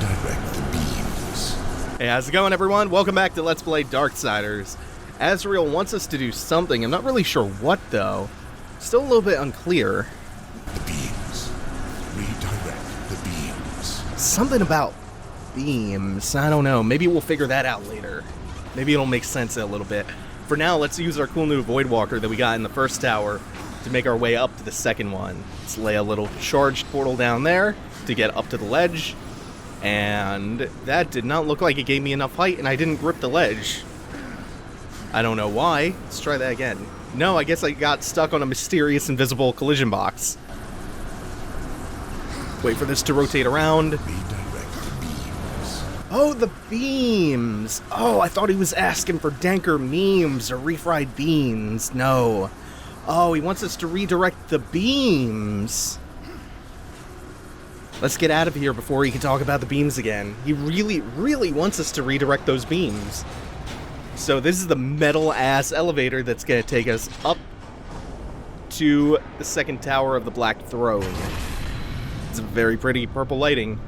Redirect the beams. Hey, how's it going, everyone? Welcome back to Let's Play Darksiders. Azrael wants us to do something. I'm not really sure what, though. Still a little bit unclear. The beams. Redirect the beams. Something about beams. I don't know. Maybe we'll figure that out later. Maybe it'll make sense a little bit. For now, let's use our cool new Voidwalker that we got in the first tower to make our way up to the second one. Let's lay a little charged portal down there to get up to the ledge. And that did not look like it gave me enough height, and I didn't grip the ledge. I don't know why. Let's try that again. No, I guess I got stuck on a mysterious invisible collision box. Wait for this to rotate around. Redirect the beams. Oh, the beams! Oh, I thought he was asking for danker memes or refried beans. No. Oh, he wants us to redirect the beams. Let's get out of here before he can talk about the beams again. He really, really wants us to redirect those beams. So this is the metal-ass elevator that's going to take us up to the second tower of the Black Throne. It's very pretty purple lighting.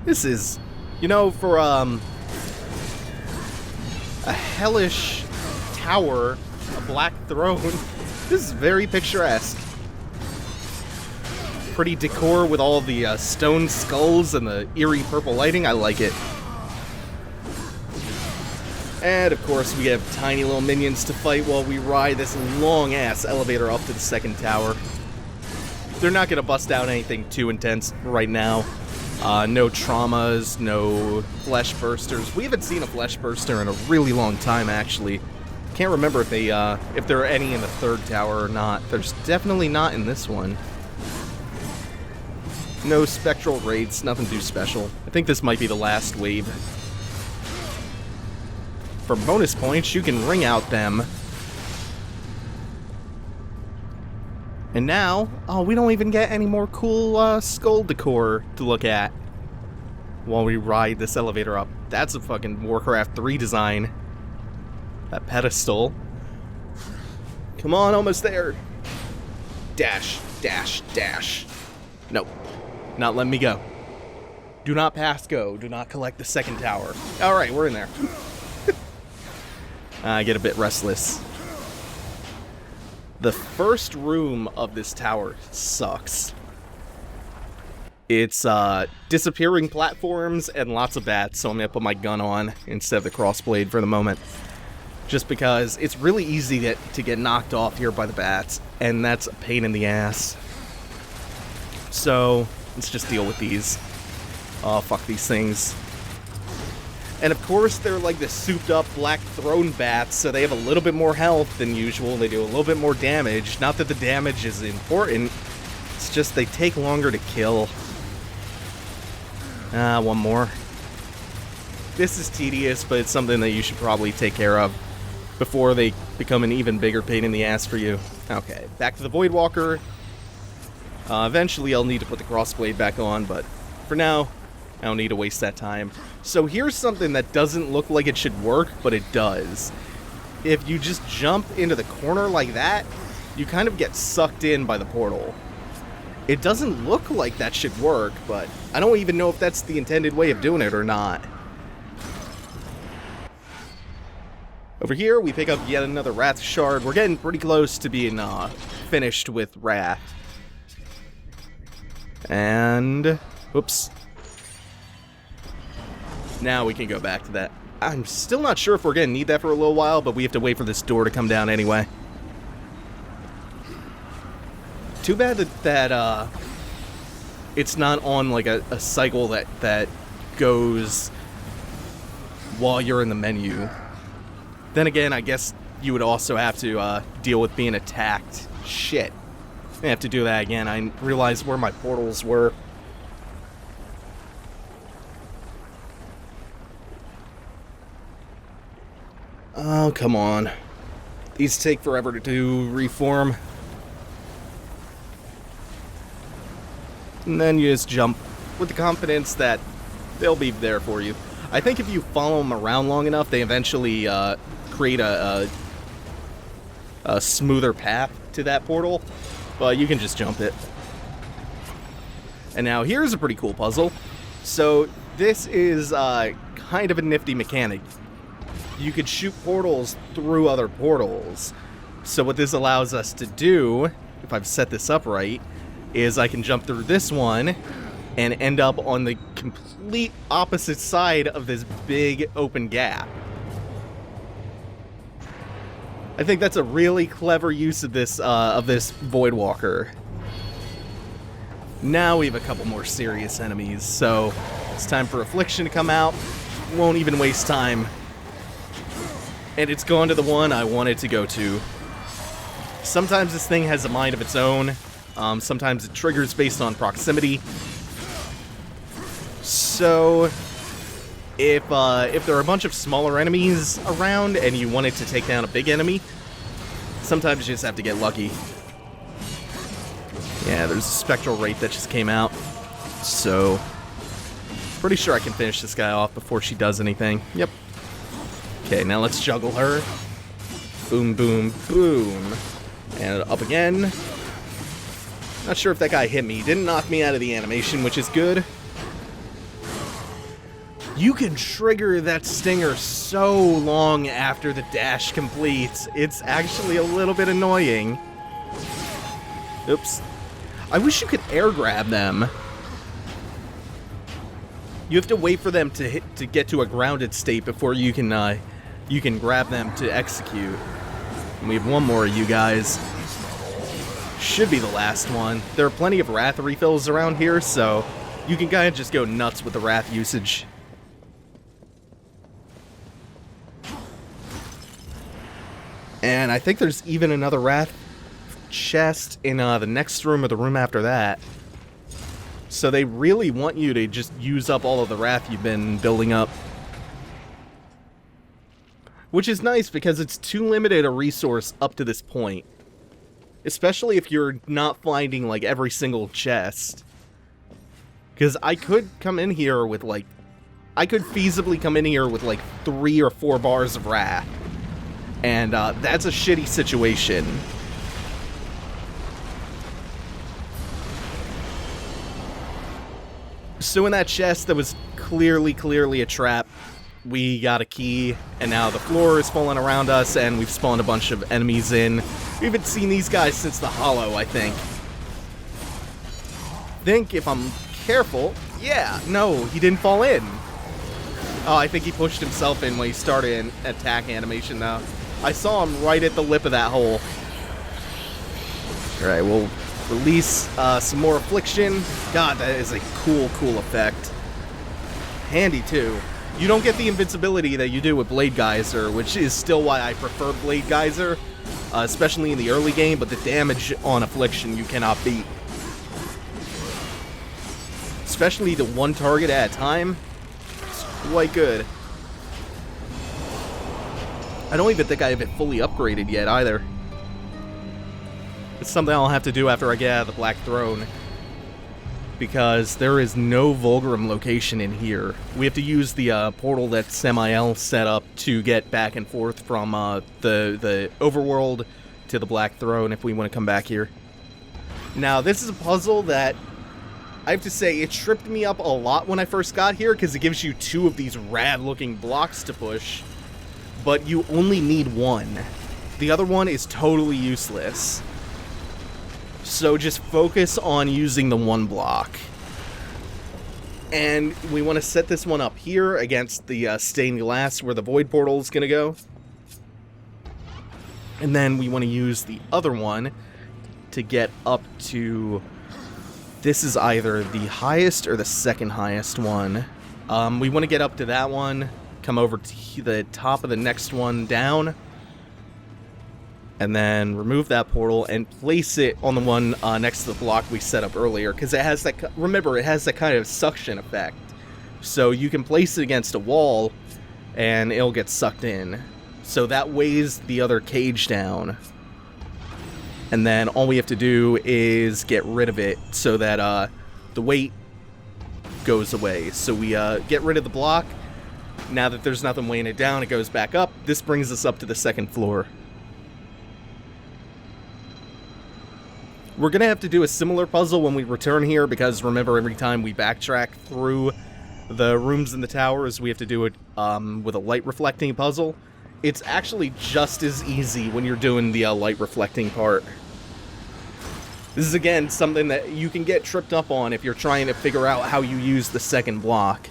This is, you know, for a hellish tower, a Black Throne, this is very picturesque. Pretty decor with all the stone skulls and the eerie purple lighting. I like it. And of course we have tiny little minions to fight while we ride this long ass elevator up to the second tower. They're not going to bust out anything too intense right now. No traumas, no flesh bursters. We haven't seen a flesh burster in a really long time, actually. Can't remember if there are any in the third tower or not. There's definitely not in this one. No spectral raids, nothing too special. I think this might be the last wave. For bonus points, you can ring out them. And now, oh, we don't even get any more cool skull decor to look at while we ride this elevator up. That's a fucking Warcraft 3 design. That pedestal. Come on, almost there. Dash, dash, dash. Nope. Not letting me go. Do not pass go. Do not collect the second tower. Alright, we're in there. I get a bit restless. The first room of this tower sucks. It's disappearing platforms and lots of bats, so I'm going to put my gun on instead of the crossblade for the moment. Just because it's really easy to get knocked off here by the bats, and that's a pain in the ass. So let's just deal with these. Oh, fuck these things. And of course, they're like the souped-up Black Throne bats, so they have a little bit more health than usual. They do a little bit more damage. Not that the damage is important. It's just they take longer to kill. One more. This is tedious, but it's something that you should probably take care of before they become an even bigger pain in the ass for you. Okay, back to the Voidwalker. Eventually I'll need to put the crossblade back on, but for now, I don't need to waste that time. So here's something that doesn't look like it should work, but it does. If you just jump into the corner like that, you kind of get sucked in by the portal. It doesn't look like that should work, but I don't even know if that's the intended way of doing it or not. Over here, we pick up yet another Wrath shard. We're getting pretty close to being finished with Wrath. And, oops. Now we can go back to that. I'm still not sure if we're going to need that for a little while, but we have to wait for this door to come down anyway. Too bad that it's not on like a cycle that goes while you're in the menu. Then again, I guess you would also have to deal with being attacked. Shit. I have to do that again. I realized where my portals were. Oh, come on. These take forever to reform. And then you just jump with the confidence that they'll be there for you. I think if you follow them around long enough, they eventually create a smoother path to that portal. But you can just jump it. And now here's a pretty cool puzzle. So this is kind of a nifty mechanic. You could shoot portals through other portals. So what this allows us to do, if I've set this up right, is I can jump through this one and end up on the complete opposite side of this big open gap. I think that's a really clever use of this Voidwalker. Now we have a couple more serious enemies, so it's time for Affliction to come out. Won't even waste time. And it's gone to the one I wanted to go to. Sometimes this thing has a mind of its own. Sometimes it triggers based on proximity. So, if there are a bunch of smaller enemies around and you wanted to take down a big enemy, sometimes you just have to get lucky. Yeah, there's a Spectral Wraith that just came out. So, pretty sure I can finish this guy off before she does anything. Yep. Okay, now let's juggle her. Boom, boom, boom. And up again. Not sure if that guy hit me. Didn't knock me out of the animation, which is good. You can trigger that stinger so long after the dash completes. It's actually a little bit annoying. Oops. I wish you could air grab them. You have to wait for them to get to a grounded state before you can grab them to execute. And we have one more of you guys. Should be the last one. There are plenty of Wrath refills around here, so you can kind of just go nuts with the Wrath usage. And I think there's even another Wrath chest in the next room or the room after that. So they really want you to just use up all of the Wrath you've been building up. Which is nice because it's too limited a resource up to this point. Especially if you're not finding, like, every single chest. Because I could come in here with, like... I could feasibly come in here with, like, 3 or 4 bars of Wrath. And, that's a shitty situation. So in that chest that was clearly a trap, we got a key, and now the floor is falling around us, and we've spawned a bunch of enemies in. We haven't seen these guys since the Hollow, I think. If I'm careful... Yeah, no, he didn't fall in. Oh, I think he pushed himself in when he started an attack animation, though. I saw him right at the lip of that hole. Alright, we'll release some more Affliction. God, that is a cool effect. Handy, too. You don't get the invincibility that you do with Blade Geyser, which is still why I prefer Blade Geyser, especially in the early game, but the damage on Affliction you cannot beat. Especially the one target at a time, it's quite good. I don't even think I have it fully upgraded yet, either. It's something I'll have to do after I get out of the Black Throne. Because there is no Vulgrim location in here. We have to use the portal that Samael set up to get back and forth from the overworld to the Black Throne if we want to come back here. Now, this is a puzzle that, I have to say, it tripped me up a lot when I first got here, because it gives you 2 of these rad-looking blocks to push, but you only need 1. The other one is totally useless. So just focus on using the 1 block. And we want to set this one up here against the stained glass where the void portal is going to go. And then we want to use the other one to get up to... This is either the highest or the second highest one. We want to get up to that one, come over to the top of the next one down, and then remove that portal and place it on the one next to the block we set up earlier, because it has that, remember, it has that kind of suction effect. So you can place it against a wall and it'll get sucked in. So that weighs the other cage down. And then all we have to do is get rid of it so that the weight goes away. So we get rid of the block. Now that there's nothing weighing it down, it goes back up. This brings us up to the second floor. We're going to have to do a similar puzzle when we return here, because remember, every time we backtrack through the rooms in the towers, we have to do it with a light reflecting puzzle. It's actually just as easy when you're doing the light reflecting part. This is, again, something that you can get tripped up on if you're trying to figure out how you use the second block.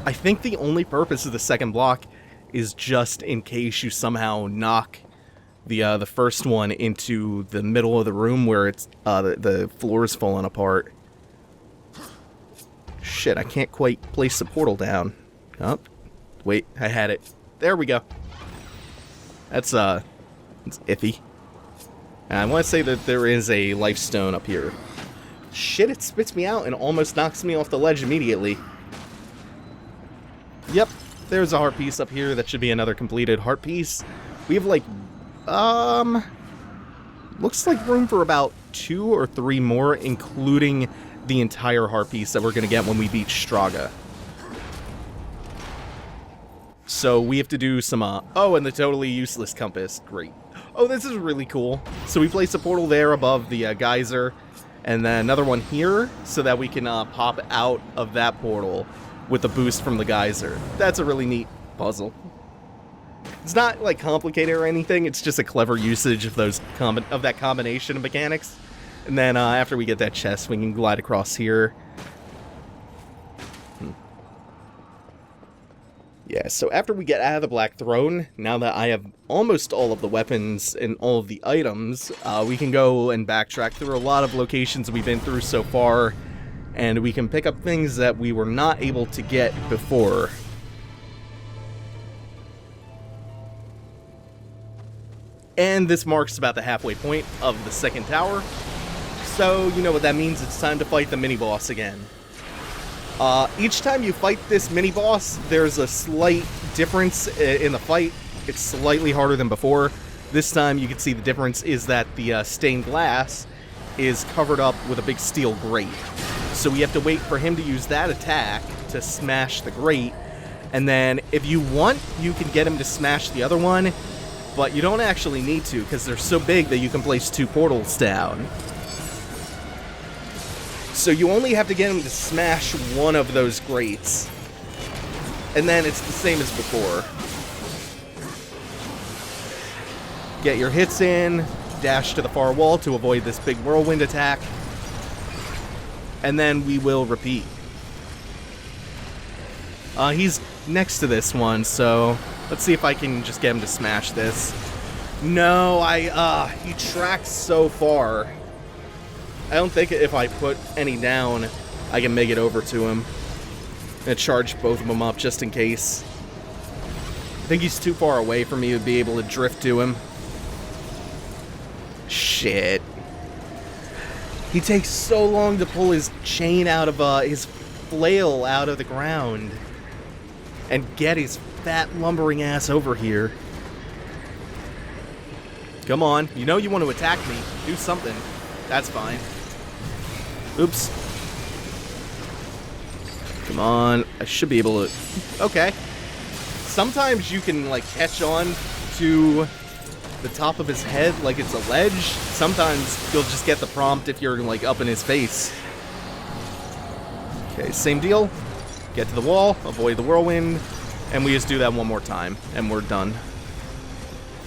I think the only purpose of the second block is just in case you somehow knock the first one into the middle of the room where it's the floor is falling apart. Shit, I can't quite place the portal down. Oh, wait, I had it. There we go. That's it's iffy. And I want to say that there is a life stone up here. Shit, it spits me out and almost knocks me off the ledge immediately. Yep, there's a heart piece up here. That should be another completed heart piece. We have like, looks like room for about 2 or 3 more, including the entire heart piece that we're going to get when we beat Straga. So we have to do some, oh, and the totally useless compass. Great. Oh, this is really cool. So we place a portal there above the geyser, and then another one here, so that we can pop out of that portal with the boost from the geyser. That's a really neat puzzle. It's not, like, complicated or anything, it's just a clever usage of those of that combination of mechanics. And then after we get that chest, we can glide across here. Yeah, so after we get out of the Black Throne, now that I have almost all of the weapons and all of the items, we can go and backtrack through a lot of locations we've been through so far, and we can pick up things that we were not able to get before. And this marks about the halfway point of the second tower, so you know what that means, it's time to fight the mini-boss again. Each time you fight this mini-boss, there's a slight difference in the fight. It's slightly harder than before. This time you can see the difference is that the stained glass is covered up with a big steel grate. So we have to wait for him to use that attack to smash the grate, and then if you want, you can get him to smash the other one, but you don't actually need to, because they're so big that you can place 2 portals down. So you only have to get him to smash one of those grates, and then it's the same as before. Get your hits in, dash to the far wall to avoid this big whirlwind attack, and then we will repeat. He's next to this one, so let's see if I can just get him to smash this. No, he tracks so far. I don't think if I put any down, I can make it over to him. I'm gonna charge both of them up just in case. I think he's too far away for me to be able to drift to him. Shit. He takes so long to pull his chain out of, his flail out of the ground. And get his fat, lumbering ass over here. Come on, you know you want to attack me. Do something. That's fine. Oops. Come on, I should be able to... Okay. Sometimes you can, like, catch on to the top of his head like it's a ledge. Sometimes you'll just get the prompt if you're, like, up in his face. Okay, same deal. Get to the wall, avoid the whirlwind, and we just do that one more time, and we're done.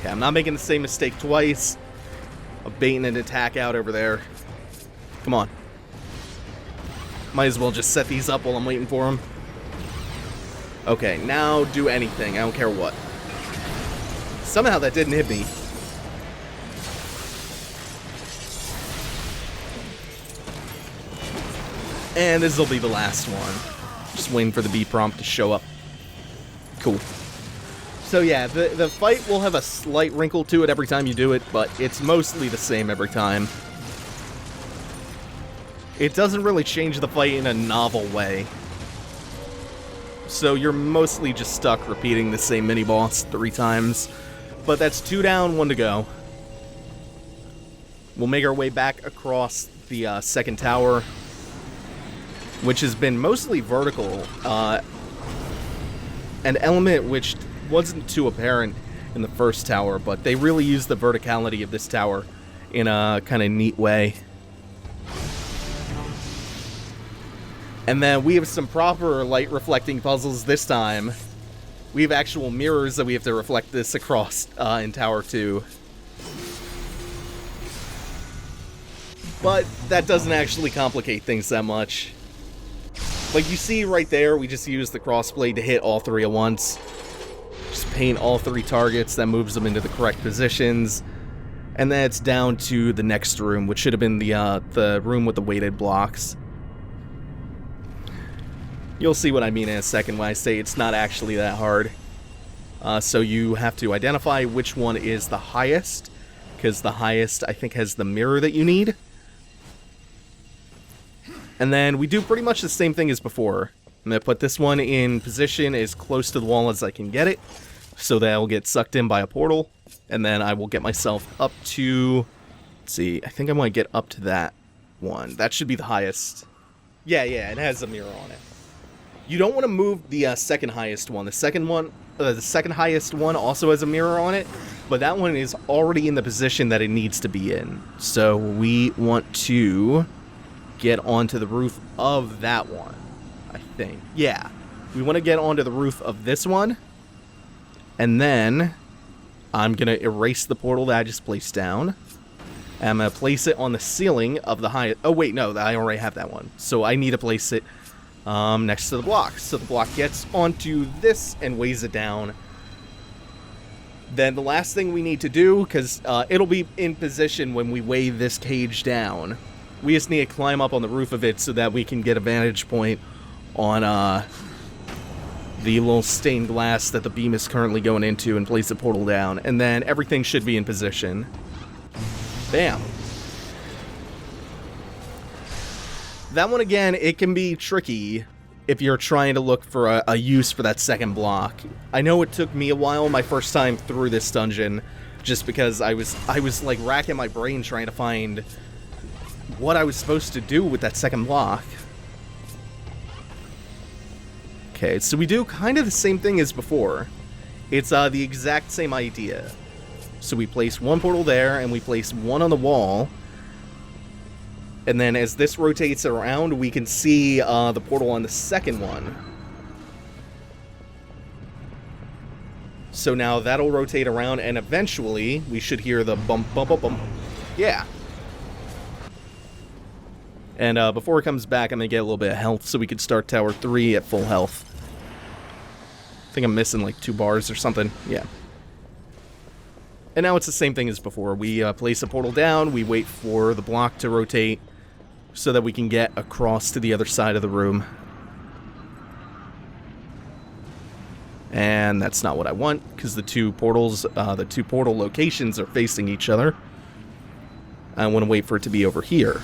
Okay, I'm not making the same mistake twice of baiting an attack out over there. Come on. Might as well just set these up while I'm waiting for him. Okay, now do anything. I don't care what. Somehow that didn't hit me. And this will be the last one. Just waiting for the B prompt to show up. Cool. So yeah, the fight will have a slight wrinkle to it every time you do it, but it's mostly the same every time. It doesn't really change the fight in a novel way. So you're mostly just stuck repeating the same mini-boss 3 times. But that's 2 down, 1 to go. We'll make our way back across the second tower, which has been mostly vertical. An element which wasn't too apparent in the first tower, but they really use the verticality of this tower in a kind of neat way. And then we have some proper light reflecting puzzles this time. We have actual mirrors that we have to reflect this across in Tower 2. But that doesn't actually complicate things that much. Like you see right there, we just use the crossblade to hit all three at once. Just paint all three targets, that moves them into the correct positions. And then it's down to the next room, which should have been the room with the weighted blocks. You'll see what I mean in a second when I say it's not actually that hard. So you have to identify which one is the highest, because the highest, I think, has the mirror that you need. And then we do pretty much the same thing as before. I'm going to put this one in position as close to the wall as I can get it, so that I'll get sucked in by a portal. And then I will get myself up to... Let's see, I think I want to get up to that one. That should be the highest. Yeah, it has a mirror on it. You don't want to move the second highest one. The second highest one also has a mirror on it, but that one is already in the position that it needs to be in. So we want to get onto the roof of that one, I think. Yeah, we want to get onto the roof of this one, and then I'm going to erase the portal that I just placed down. And I'm going to place it on the ceiling of the highest... Oh, wait, no, I already have that one. So I need to place it next to the block. So the block gets onto this and weighs it down. Then the last thing we need to do, because it'll be in position when we weigh this cage down, we just need to climb up on the roof of it so that we can get a vantage point on the little stained glass that the beam is currently going into and place the portal down. And then everything should be in position. Bam. That one, again, it can be tricky if you're trying to look for a use for that second block. I know it took me a while my first time through this dungeon, just because I was like racking my brain trying to find what I was supposed to do with that second block. Okay, so we do kind of the same thing as before. It's the exact same idea. So we place one portal there, and we place one on the wall. And then as this rotates around, we can see the portal on the second one. So now that'll rotate around, and eventually we should hear the bump, bump, bump, bump. Yeah. And before it comes back, I'm going to get a little bit of health so we could start Tower 3 at full health. I think I'm missing like 2 bars or something. Yeah. And now it's the same thing as before. We place a portal down, we wait for the block to rotate so that we can get across to the other side of the room. And that's not what I want, because the two portal locations are facing each other. I want to wait for it to be over here.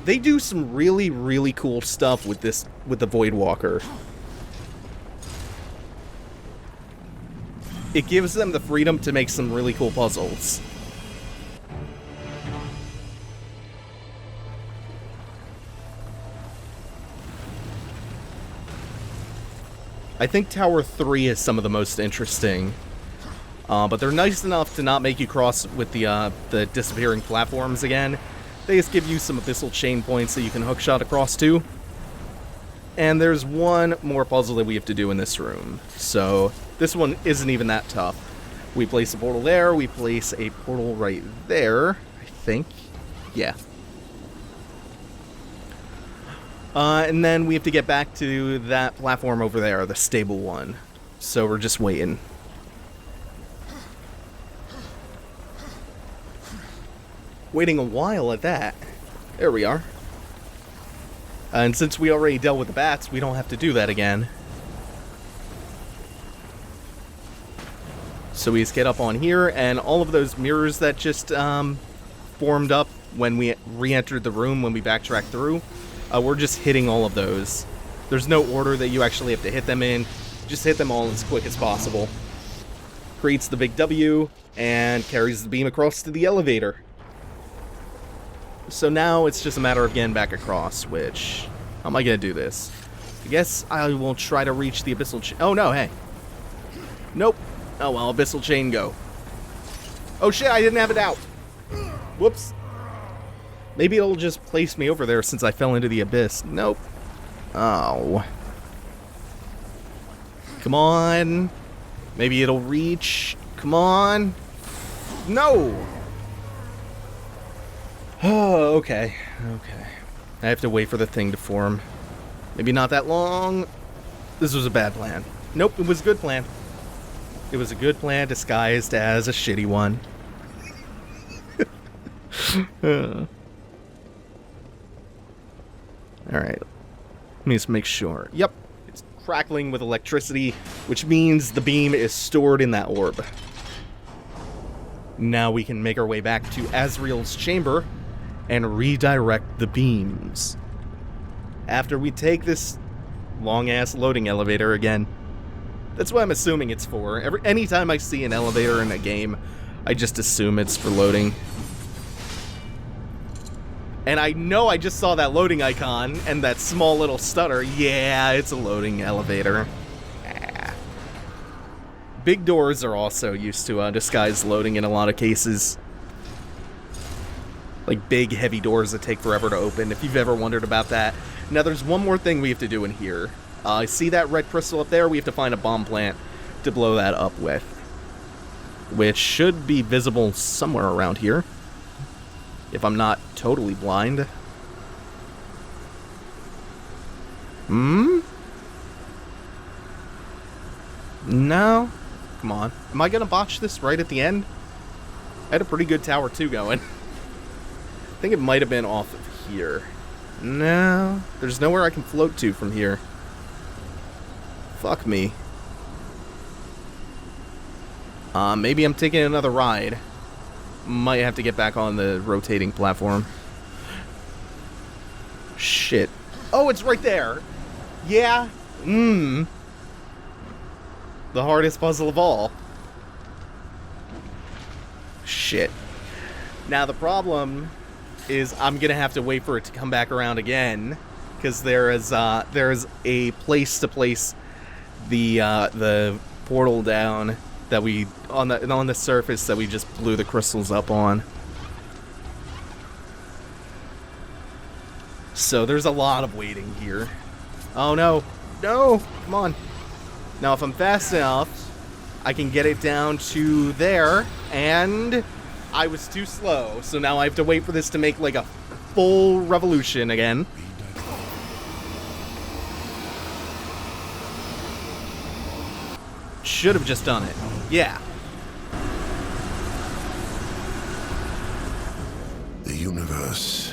They do some really, really cool stuff with this, with the Voidwalker. It gives them the freedom to make some really cool puzzles. I think Tower 3 is some of the most interesting. But they're nice enough to not make you cross with the disappearing platforms again. They just give you some abyssal chain points that you can hookshot across to. And there's one more puzzle that we have to do in this room. So this one isn't even that tough. We place a portal there, we place a portal right there, I think. Yeah. And then we have to get back to that platform over there, the stable one. So we're just waiting. Waiting a while at that. There we are. And since we already dealt with the bats, we don't have to do that again. So we just get up on here, and all of those mirrors that just formed up when we re-entered the room, when we backtracked through, we're just hitting all of those. There's no order that you actually have to hit them in. Just hit them all as quick as possible. Creates the big W, and carries the beam across to the elevator. So now it's just a matter of getting back across, which... How am I going to do this? I guess I will try to reach the abyssal... Oh, no, hey. Nope. Oh well, abyssal chain go. Oh shit, I didn't have it out. Whoops. Maybe it'll just place me over there since I fell into the abyss. Nope. Oh. Come on. Maybe it'll reach. Come on. No. Oh, okay. Okay. I have to wait for the thing to form. Maybe not that long. This was a bad plan. Nope, it was a good plan. It was a good plan disguised as a shitty one. Alright. Let me just make sure. Yep. It's crackling with electricity, which means the beam is stored in that orb. Now we can make our way back to Azrael's chamber and redirect the beams. After we take this long-ass loading elevator again. That's what I'm assuming it's for. Anytime I see an elevator in a game, I just assume it's for loading. And I know I just saw that loading icon and that small little stutter. Yeah, it's a loading elevator. Ah. Big doors are also used to disguise loading in a lot of cases. Like big, heavy doors that take forever to open, if you've ever wondered about that. Now, there's one more thing we have to do in here. See that red crystal up there? We have to find a bomb plant to blow that up with. Which should be visible somewhere around here. If I'm not totally blind. No? Come on. Am I gonna botch this right at the end? I had a pretty good tower 2 going. I think it might have been off of here. No. There's nowhere I can float to from here. Fuck me. Maybe I'm taking another ride. Might have to get back on the rotating platform. Shit. Oh, it's right there. Yeah. The hardest puzzle of all. Shit. Now the problem is I'm gonna have to wait for it to come back around again, because there is a place to place the portal down that we on the surface that we just blew the crystals up on. So there's a lot of waiting here. Oh no. No! Come on. Now if I'm fast enough, I can get it down to there, and I was too slow, so now I have to wait for this to make like a full revolution again. Should have just done it. Yeah. The universe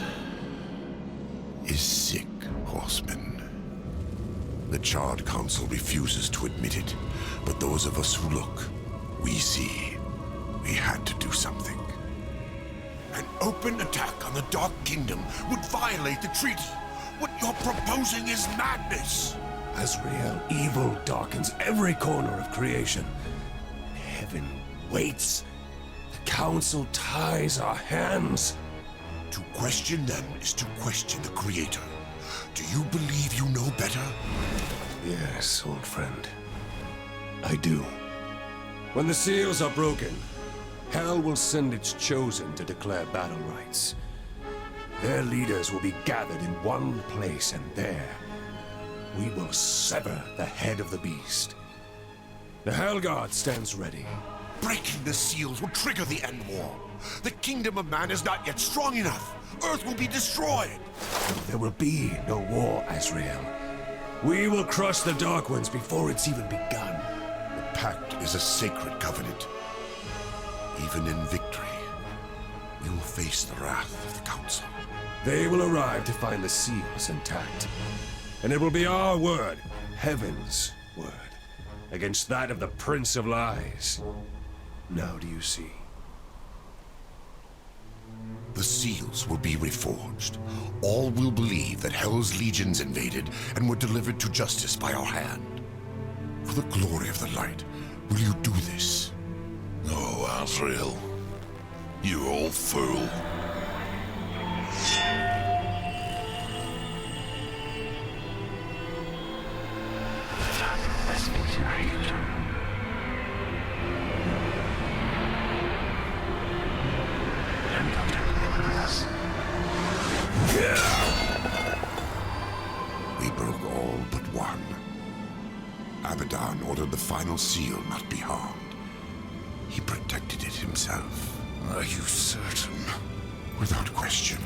is sick, horsemen. The Charred Council refuses to admit it, but those of us who look, we see. We had to do something. An open attack on the Dark Kingdom would violate the treaty. What you're proposing is madness. Azrael, evil darkens every corner of creation. Heaven waits. The Council ties our hands. To question them is to question the Creator. Do you believe you know better? Yes, old friend. I do. When the seals are broken, Hell will send its chosen to declare battle rights. Their leaders will be gathered in one place, and there we will sever the head of the beast. The Hellguard stands ready. Breaking the seals will trigger the end war. The kingdom of man is not yet strong enough. Earth will be destroyed. There will be no war, Azrael. We will crush the Dark Ones before it's even begun. The pact is a sacred covenant. Even in victory, we will face the wrath of the Council. They will arrive to find the seals intact. And it will be our word, Heaven's word, against that of the Prince of Lies. Now do you see? The seals will be reforged. All will believe that Hell's legions invaded and were delivered to justice by our hand. For the glory of the light, will you do this? No, Azrael. You old fool. original seal not be harmed. He protected it himself. Are you certain? Without question.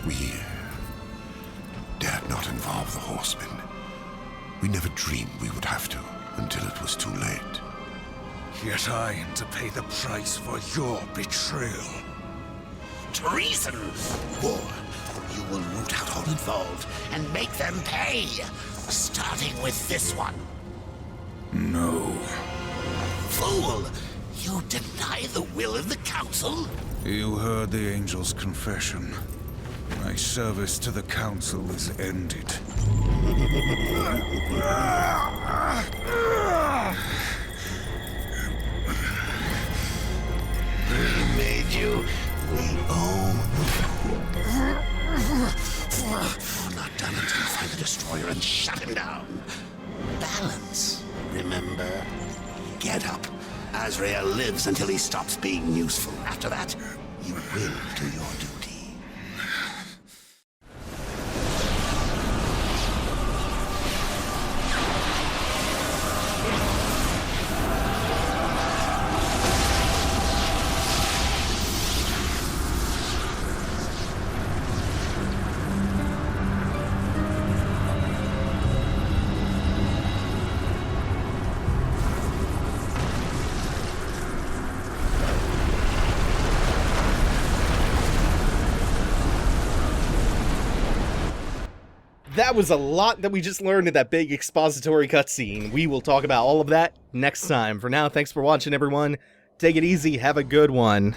We dared not involve the horsemen. We never dreamed we would have to, until it was too late. Yet I am to pay the price for your betrayal. Treason! War. You will root out all involved and make them pay. Starting with this one. No. Fool! You deny the will of the Council? You heard the Angel's confession. My service to the Council is ended. We made you. We owe. Not done until you find the Destroyer and shut him down. Balance, remember? Get up. Azrael lives until he stops being useful. After that, you will do your duty. That was a lot that we just learned in that big expository cutscene. We will talk about all of that next time. For now, thanks for watching, everyone. Take it easy. Have a good one.